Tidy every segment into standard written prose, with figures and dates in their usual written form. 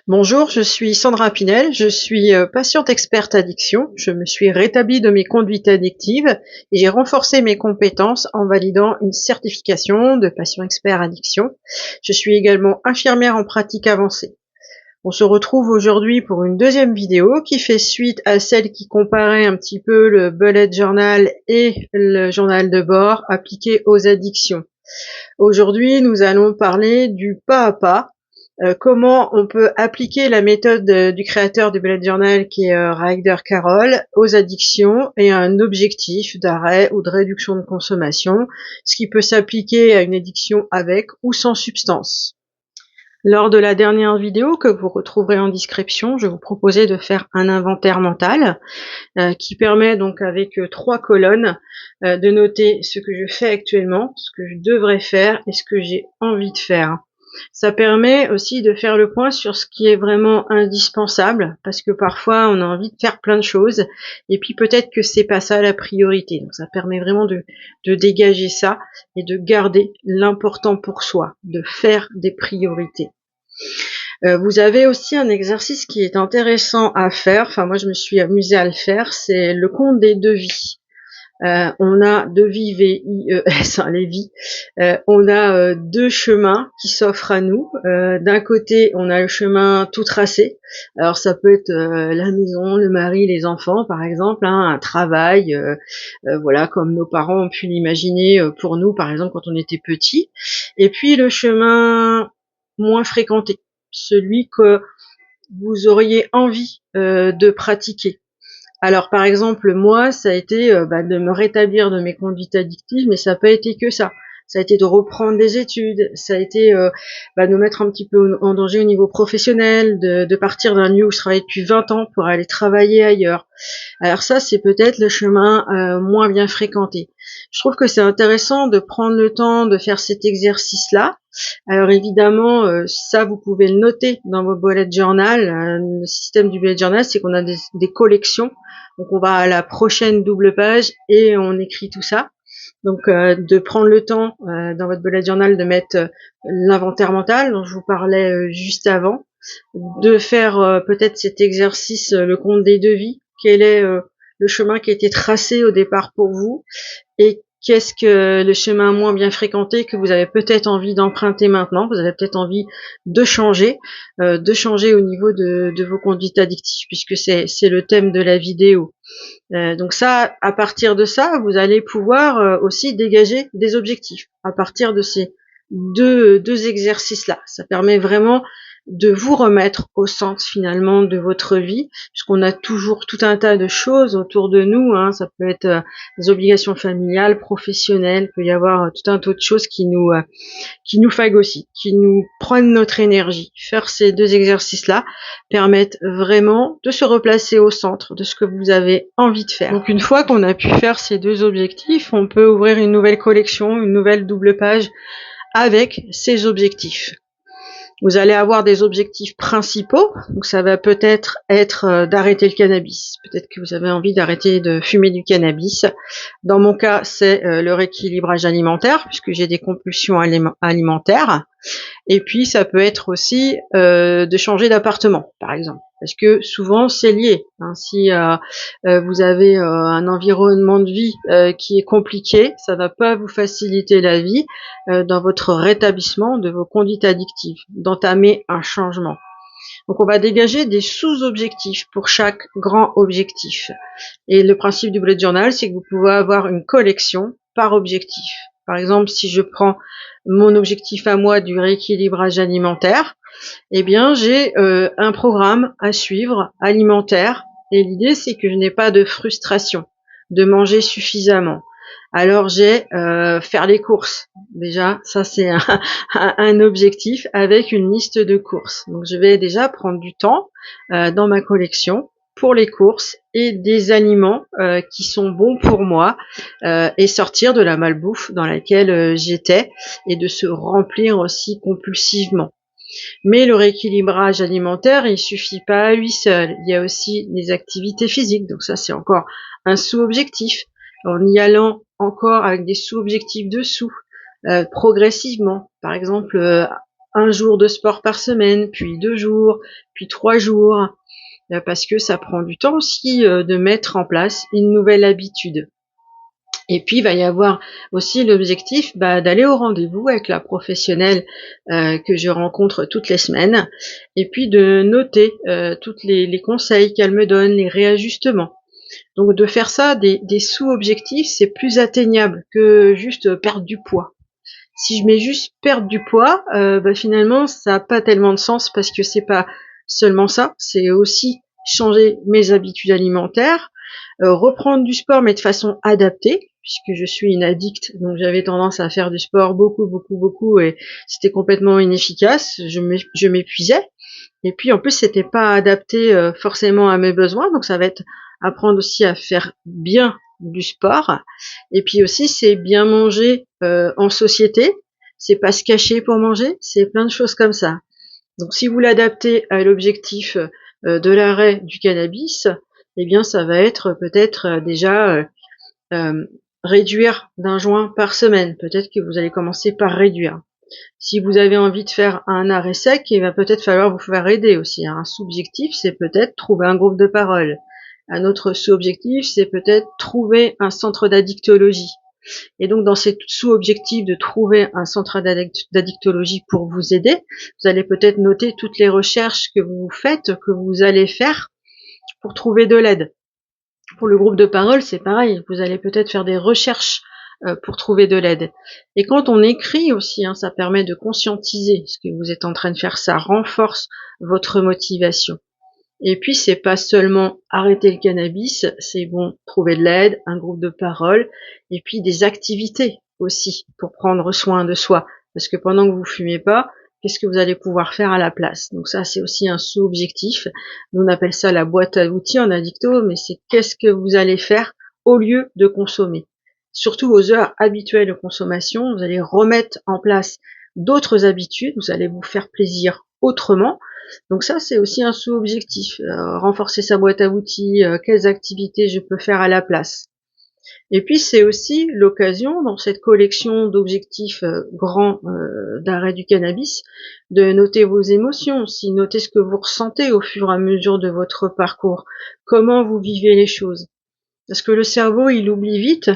Bonjour, je suis Sandra Pinel, je suis patiente experte addiction. Je me suis rétablie de mes conduites addictives et j'ai renforcé mes compétences en validant une certification de patient expert addiction. Je suis également infirmière en pratique avancée. On se retrouve aujourd'hui pour une deuxième vidéo qui fait suite à celle qui comparait un petit peu le bullet journal et le journal de bord appliqué aux addictions. Aujourd'hui, nous allons parler du pas à pas, comment on peut appliquer la méthode du créateur du bullet journal qui est Ryder Carroll aux addictions et à un objectif d'arrêt ou de réduction de consommation, ce qui peut s'appliquer à une addiction avec ou sans substance. Lors de la dernière vidéo que vous retrouverez en description, je vous proposais de faire un inventaire mental qui permet donc avec 3 colonnes de noter ce que je fais actuellement, ce que je devrais faire et ce que j'ai envie de faire. Ça permet aussi de faire le point sur ce qui est vraiment indispensable, parce que parfois on a envie de faire plein de choses, et puis peut-être que c'est pas ça la priorité. Donc ça permet vraiment de dégager ça et de garder l'important pour soi, de faire des priorités. Vous avez aussi un exercice qui est intéressant à faire, enfin moi je me suis amusée à le faire, c'est le compte des devis. On a devis VIES, les vies. On a 2 chemins qui s'offrent à nous. D'un côté, on a le chemin tout tracé. Alors ça peut être la maison, le mari, les enfants, par exemple, un travail, voilà, comme nos parents ont pu l'imaginer pour nous, par exemple, quand on était petits. Et puis le chemin moins fréquenté, celui que vous auriez envie de pratiquer. Alors par exemple, moi, ça a été de me rétablir de mes conduites addictives, mais ça n'a pas été que ça. Ça a été de reprendre des études, ça a été de me mettre un petit peu en danger au niveau professionnel, de partir d'un lieu où je travaillais depuis 20 ans pour aller travailler ailleurs. Alors ça, c'est peut-être le chemin moins bien fréquenté. Je trouve que c'est intéressant de prendre le temps de faire cet exercice-là. Alors évidemment, ça, vous pouvez le noter dans vos bullet journal. Le système du bullet journal, c'est qu'on a des collections. Donc on va à la prochaine double page et on écrit tout ça. Donc de prendre le temps dans votre bullet journal de mettre l'inventaire mental dont je vous parlais juste avant, de faire peut-être cet exercice, le compte des devis. Quel est le chemin qui a été tracé au départ pour vous et qu'est-ce que le chemin moins bien fréquenté que vous avez peut-être envie d'emprunter maintenant, vous avez peut-être envie de changer au niveau de vos conduites addictives, puisque c'est le thème de la vidéo. Donc ça, à partir de ça, vous allez pouvoir aussi dégager des objectifs à partir de ces deux exercices-là. Ça permet vraiment de vous remettre au centre finalement de votre vie, puisqu'on a toujours tout un tas de choses autour de nous, hein. Ça peut être des obligations familiales, professionnelles, il peut y avoir tout un tas de choses qui nous phagocytent, qui nous prennent notre énergie. Faire ces 2 exercices-là permettent vraiment de se replacer au centre de ce que vous avez envie de faire. Donc une fois qu'on a pu faire ces 2 objectifs, on peut ouvrir une nouvelle collection, une nouvelle double page avec ces objectifs. Vous allez avoir des objectifs principaux, donc ça va peut-être être d'arrêter le cannabis. Peut-être que vous avez envie d'arrêter de fumer du cannabis. Dans mon cas, c'est le rééquilibrage alimentaire, puisque j'ai des compulsions alimentaires. Et puis, ça peut être aussi de changer d'appartement, par exemple. Parce que souvent, c'est lié. Hein. Si vous avez un environnement de vie qui est compliqué, ça va pas vous faciliter la vie dans votre rétablissement de vos conduites addictives, d'entamer un changement. Donc, on va dégager des sous-objectifs pour chaque grand objectif. Et le principe du bullet journal, c'est que vous pouvez avoir une collection par objectif. Par exemple, si je prends mon objectif à moi du rééquilibrage alimentaire, eh bien, j'ai un programme à suivre alimentaire. Et l'idée, c'est que je n'ai pas de frustration de manger suffisamment. Alors, j'ai faire les courses. Déjà, ça, c'est un objectif avec une liste de courses. Donc, je vais déjà prendre du temps dans ma collection pour les courses et des aliments qui sont bons pour moi et sortir de la malbouffe dans laquelle j'étais et de se remplir aussi compulsivement. Mais le rééquilibrage alimentaire, il suffit pas à lui seul. Il y a aussi les activités physiques, donc ça c'est encore un sous-objectif. En y allant encore avec des sous-objectifs dessous, progressivement. Par exemple, 1 jour de sport par semaine, puis 2 jours, puis 3 jours, parce que ça prend du temps aussi de mettre en place une nouvelle habitude. Et puis, il va y avoir aussi l'objectif d'aller au rendez-vous avec la professionnelle que je rencontre toutes les semaines, et puis de noter tous les conseils qu'elle me donne, les réajustements. Donc de faire ça, des sous-objectifs, c'est plus atteignable que juste perdre du poids. Si je mets juste perdre du poids, finalement, ça n'a pas tellement de sens parce que c'est pas seulement ça, c'est aussi changer mes habitudes alimentaires, reprendre du sport mais de façon adaptée, puisque je suis une addict, donc j'avais tendance à faire du sport beaucoup et c'était complètement inefficace, je m'épuisais. Et puis en plus c'était pas adapté forcément à mes besoins, donc ça va être apprendre aussi à faire bien du sport. Et puis aussi c'est bien manger en société, c'est pas se cacher pour manger, c'est plein de choses comme ça. Donc si vous l'adaptez à l'objectif de l'arrêt du cannabis, eh bien ça va être peut-être déjà réduire d'un joint par semaine. Peut-être que vous allez commencer par réduire. Si vous avez envie de faire un arrêt sec, il va peut-être falloir vous faire aider aussi. Un sous-objectif, c'est peut-être trouver un groupe de parole. Un autre sous-objectif, c'est peut-être trouver un centre d'addictologie. Et donc, dans ces sous-objectifs de trouver un centre d'addictologie pour vous aider, vous allez peut-être noter toutes les recherches que vous faites, que vous allez faire pour trouver de l'aide. Pour le groupe de parole, c'est pareil. Vous allez peut-être faire des recherches pour trouver de l'aide. Et quand on écrit aussi, ça permet de conscientiser ce que vous êtes en train de faire. Ça renforce votre motivation. Et puis, c'est pas seulement arrêter le cannabis, c'est bon, trouver de l'aide, un groupe de parole, et puis des activités aussi pour prendre soin de soi. Parce que pendant que vous fumez pas, qu'est-ce que vous allez pouvoir faire à la place? Donc ça, c'est aussi un sous-objectif. Nous, on appelle ça la boîte à outils en addicto, mais c'est qu'est-ce que vous allez faire au lieu de consommer. Surtout aux heures habituelles de consommation, vous allez remettre en place d'autres habitudes, vous allez vous faire plaisir autrement. Donc ça, c'est aussi un sous-objectif. Renforcer sa boîte à outils, quelles activités je peux faire à la place. Et puis c'est aussi l'occasion, dans cette collection d'objectifs grands d'arrêt du cannabis, de noter vos émotions aussi, noter ce que vous ressentez au fur et à mesure de votre parcours, comment vous vivez les choses. Parce que le cerveau, il oublie vite,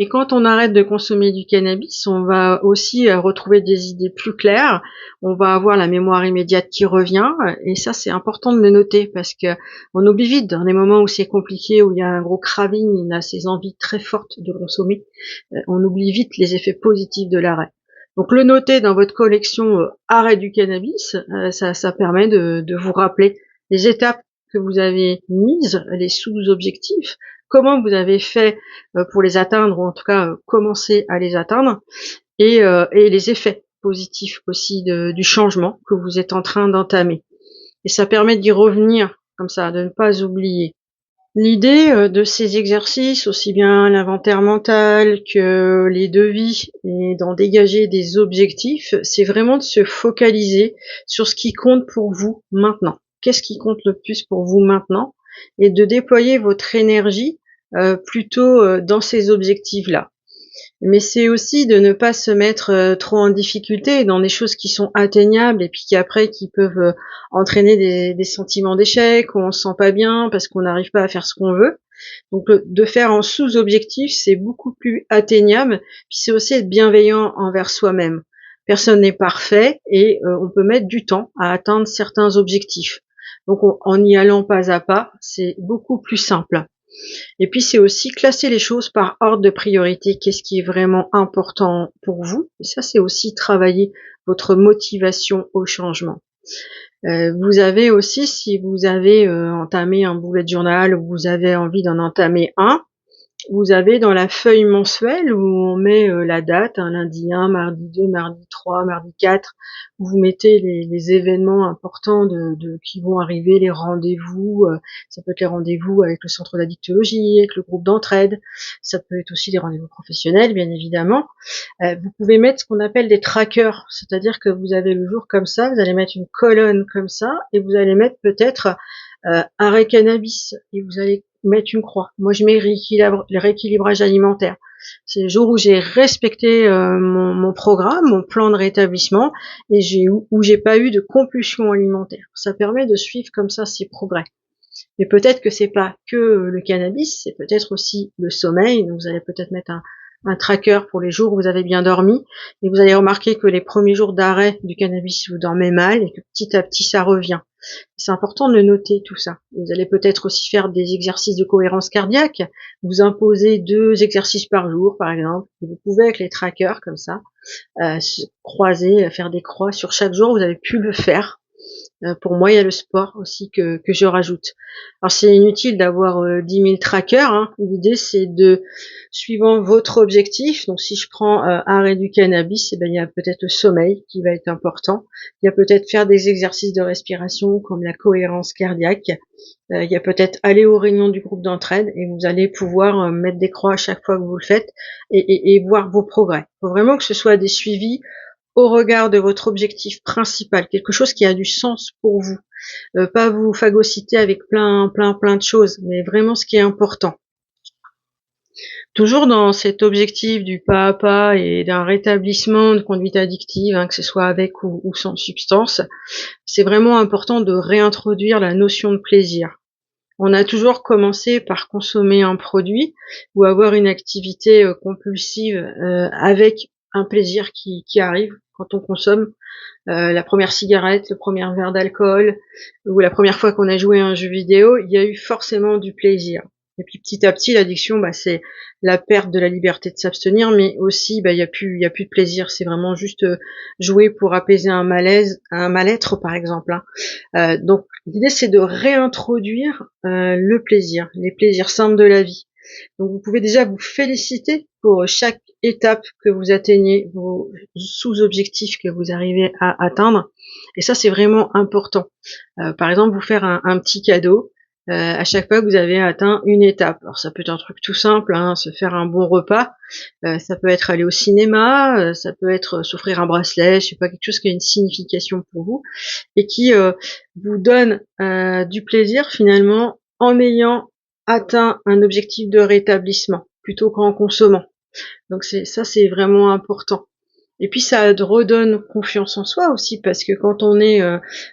et quand on arrête de consommer du cannabis, on va aussi retrouver des idées plus claires, on va avoir la mémoire immédiate qui revient, et ça c'est important de le noter, parce que on oublie vite dans les moments où c'est compliqué, où il y a un gros craving, il a ces envies très fortes de consommer, on oublie vite les effets positifs de l'arrêt. Donc le noter dans votre collection arrêt du cannabis, ça permet de vous rappeler les étapes que vous avez mises, les sous-objectifs, comment vous avez fait pour les atteindre, ou en tout cas commencer à les atteindre, et les effets positifs aussi du changement que vous êtes en train d'entamer. Et ça permet d'y revenir comme ça, de ne pas oublier. L'idée de ces exercices, aussi bien l'inventaire mental que les devis, et d'en dégager des objectifs, c'est vraiment de se focaliser sur ce qui compte pour vous maintenant. Qu'est-ce qui compte le plus pour vous maintenant? Et de déployer votre énergie plutôt dans ces objectifs-là. Mais c'est aussi de ne pas se mettre trop en difficulté dans des choses qui sont atteignables et puis qui peuvent entraîner des sentiments d'échec, où on se sent pas bien parce qu'on n'arrive pas à faire ce qu'on veut. Donc de faire en sous-objectif, c'est beaucoup plus atteignable, puis c'est aussi être bienveillant envers soi-même. Personne n'est parfait et on peut mettre du temps à atteindre certains objectifs. Donc en y allant pas à pas, c'est beaucoup plus simple. Et puis c'est aussi classer les choses par ordre de priorité, qu'est-ce qui est vraiment important pour vous. Et ça, c'est aussi travailler votre motivation au changement. Vous avez aussi, si vous avez entamé un bullet journal ou vous avez envie d'en entamer un, vous avez dans la feuille mensuelle où on met la date, lundi 1, mardi 2, mardi 3, mardi 4, où vous mettez les événements importants qui vont arriver, les rendez-vous, ça peut être les rendez-vous avec le centre d'addictologie, avec le groupe d'entraide, ça peut être aussi des rendez-vous professionnels, bien évidemment. Vous pouvez mettre ce qu'on appelle des trackers, c'est-à-dire que vous avez le jour comme ça, vous allez mettre une colonne comme ça, et vous allez mettre peut-être arrêt cannabis, et vous allez mettre une croix. Moi, je mets le rééquilibrage alimentaire. C'est les jours où j'ai respecté mon programme, mon plan de rétablissement, et où j'ai pas eu de compulsion alimentaire. Ça permet de suivre comme ça ses progrès. Mais peut-être que c'est pas que le cannabis, c'est peut-être aussi le sommeil. Donc vous allez peut-être mettre un tracker pour les jours où vous avez bien dormi, et vous allez remarquer que les premiers jours d'arrêt du cannabis, vous dormez mal, et que petit à petit ça revient. C'est important de noter tout ça. Vous allez peut-être aussi faire des exercices de cohérence cardiaque, vous imposez 2 exercices par jour par exemple, et vous pouvez avec les trackers comme ça, croiser, faire des croix sur chaque jour, vous avez pu le faire. Pour moi, il y a le sport aussi que je rajoute. Alors c'est inutile d'avoir 10 000 trackers, hein. L'idée c'est de, suivant votre objectif, donc si je prends arrêt du cannabis, il y a peut-être le sommeil qui va être important. Il y a peut-être faire des exercices de respiration comme la cohérence cardiaque. Il y a peut-être aller aux réunions du groupe d'entraide, et vous allez pouvoir mettre des croix à chaque fois que vous le faites, et voir vos progrès. Il faut vraiment que ce soit des suivis au regard de votre objectif principal, quelque chose qui a du sens pour vous. Pas vous phagocyter avec plein de choses, mais vraiment ce qui est important. Toujours dans cet objectif du pas à pas et d'un rétablissement de conduite addictive, hein, que ce soit avec ou sans substance, c'est vraiment important de réintroduire la notion de plaisir. On a toujours commencé par consommer un produit ou avoir une activité compulsive avec un plaisir qui arrive quand on consomme. La première cigarette, le premier verre d'alcool, ou la première fois qu'on a joué à un jeu vidéo, il y a eu forcément du plaisir. Et puis petit à petit, l'addiction, c'est la perte de la liberté de s'abstenir, mais aussi, il y a plus de plaisir. C'est vraiment juste jouer pour apaiser un malaise, un mal-être, par exemple, hein. Donc l'idée, c'est de réintroduire le plaisir, les plaisirs simples de la vie. Donc vous pouvez déjà vous féliciter pour chaque étape que vous atteignez, vos sous-objectifs que vous arrivez à atteindre. Et ça, c'est vraiment important. Par exemple, vous faire un petit cadeau à chaque fois que vous avez atteint une étape. Alors ça peut être un truc tout simple, hein, se faire un bon repas. Ça peut être aller au cinéma, ça peut être s'offrir un bracelet, je sais pas, quelque chose qui a une signification pour vous et qui vous donne du plaisir finalement en ayant atteint un objectif de rétablissement plutôt qu'en consommant. Donc c'est vraiment important. Et puis ça redonne confiance en soi aussi, parce que quand on est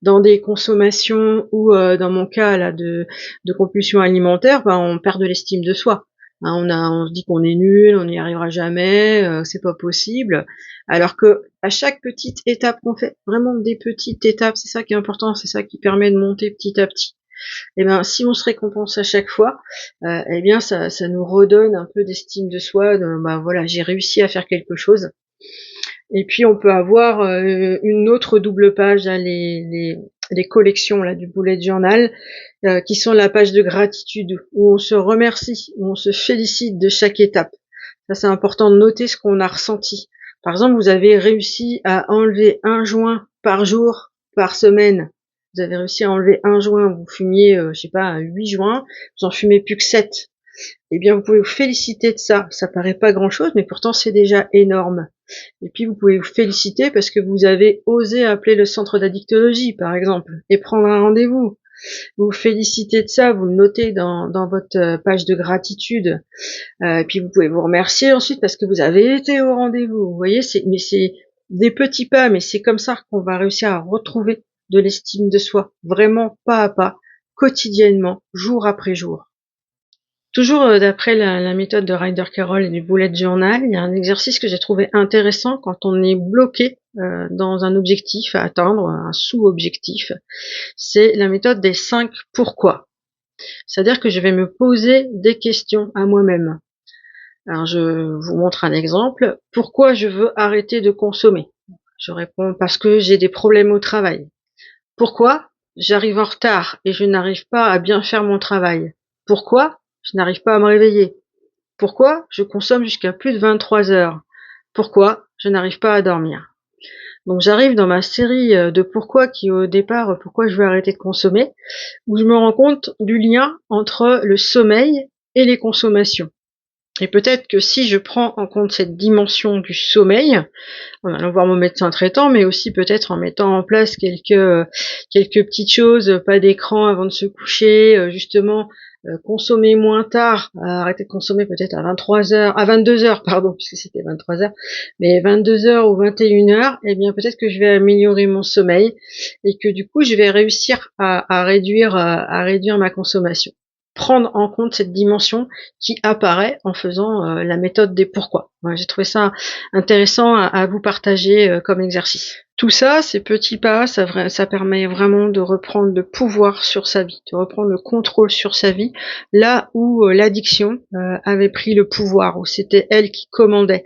dans des consommations ou dans mon cas là de compulsion alimentaire, on perd de l'estime de soi. Hein, on se dit qu'on est nul, on n'y arrivera jamais, c'est pas possible. Alors que à chaque petite étape qu'on fait, vraiment des petites étapes, c'est ça qui est important, c'est ça qui permet de monter petit à petit. Et si on se récompense à chaque fois, ça nous redonne un peu d'estime de soi, voilà, j'ai réussi à faire quelque chose. Et puis on peut avoir une autre double page, hein, les collections là du bullet journal, qui sont la page de gratitude, où on se remercie, où on se félicite de chaque étape. Ça c'est important de noter ce qu'on a ressenti. Par exemple, vous avez réussi à enlever 1 joint par jour, par semaine. Vous avez réussi à enlever 1 joint, vous fumiez, 8 joints, vous en fumez plus que 7. Eh bien, vous pouvez vous féliciter de ça. Ça paraît pas grand-chose, mais pourtant c'est déjà énorme. Et puis, vous pouvez vous féliciter parce que vous avez osé appeler le centre d'addictologie, par exemple, et prendre un rendez-vous. Vous vous félicitez de ça, vous le notez dans votre page de gratitude. Et puis, vous pouvez vous remercier ensuite parce que vous avez été au rendez-vous. Vous voyez, c'est des petits pas, mais c'est comme ça qu'on va réussir à retrouver de l'estime de soi, vraiment pas à pas, quotidiennement, jour après jour. Toujours d'après la méthode de Ryder Carroll et du bullet journal, il y a un exercice que j'ai trouvé intéressant quand on est bloqué dans un objectif à atteindre, un sous-objectif. C'est la méthode des 5 pourquoi. C'est-à-dire que je vais me poser des questions à moi-même. Alors je vous montre un exemple. Pourquoi je veux arrêter de consommer? Je réponds parce que j'ai des problèmes au travail. Pourquoi j'arrive en retard et je n'arrive pas à bien faire mon travail? Pourquoi je n'arrive pas à me réveiller? Pourquoi je consomme jusqu'à plus de 23 heures? Pourquoi je n'arrive pas à dormir? Donc j'arrive dans ma série de pourquoi qui au départ, pourquoi je veux arrêter de consommer, où je me rends compte du lien entre le sommeil et les consommations. Et peut-être que si je prends en compte cette dimension du sommeil, en allant voir mon médecin traitant, mais aussi peut-être en mettant en place quelques petites choses, pas d'écran avant de se coucher, justement consommer moins tard, arrêter de consommer peut-être à 23h, à 22h, pardon, puisque c'était 23h, mais 22h ou 21h, eh bien peut-être que je vais améliorer mon sommeil et que du coup je vais réussir à réduire ma consommation. Prendre en compte cette dimension qui apparaît en faisant la méthode des pourquoi. Ouais, j'ai trouvé ça intéressant à vous partager comme exercice. Tout ça, ces petits pas, ça permet vraiment de reprendre le pouvoir sur sa vie, de reprendre le contrôle sur sa vie, là où l'addiction avait pris le pouvoir, où c'était elle qui commandait,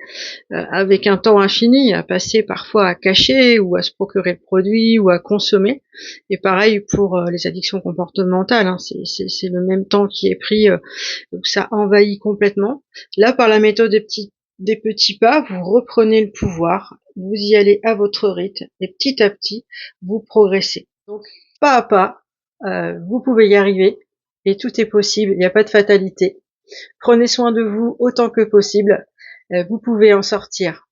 avec un temps infini à passer parfois à cacher ou à se procurer le produit ou à consommer. Et pareil pour les addictions comportementales, hein, c'est le même temps qui est pris, où ça envahit complètement. Là, par la méthode des petits pas, vous reprenez le pouvoir, vous y allez à votre rythme et petit à petit, vous progressez. Donc, pas à pas, vous pouvez y arriver et tout est possible, il n'y a pas de fatalité. Prenez soin de vous autant que possible, vous pouvez en sortir.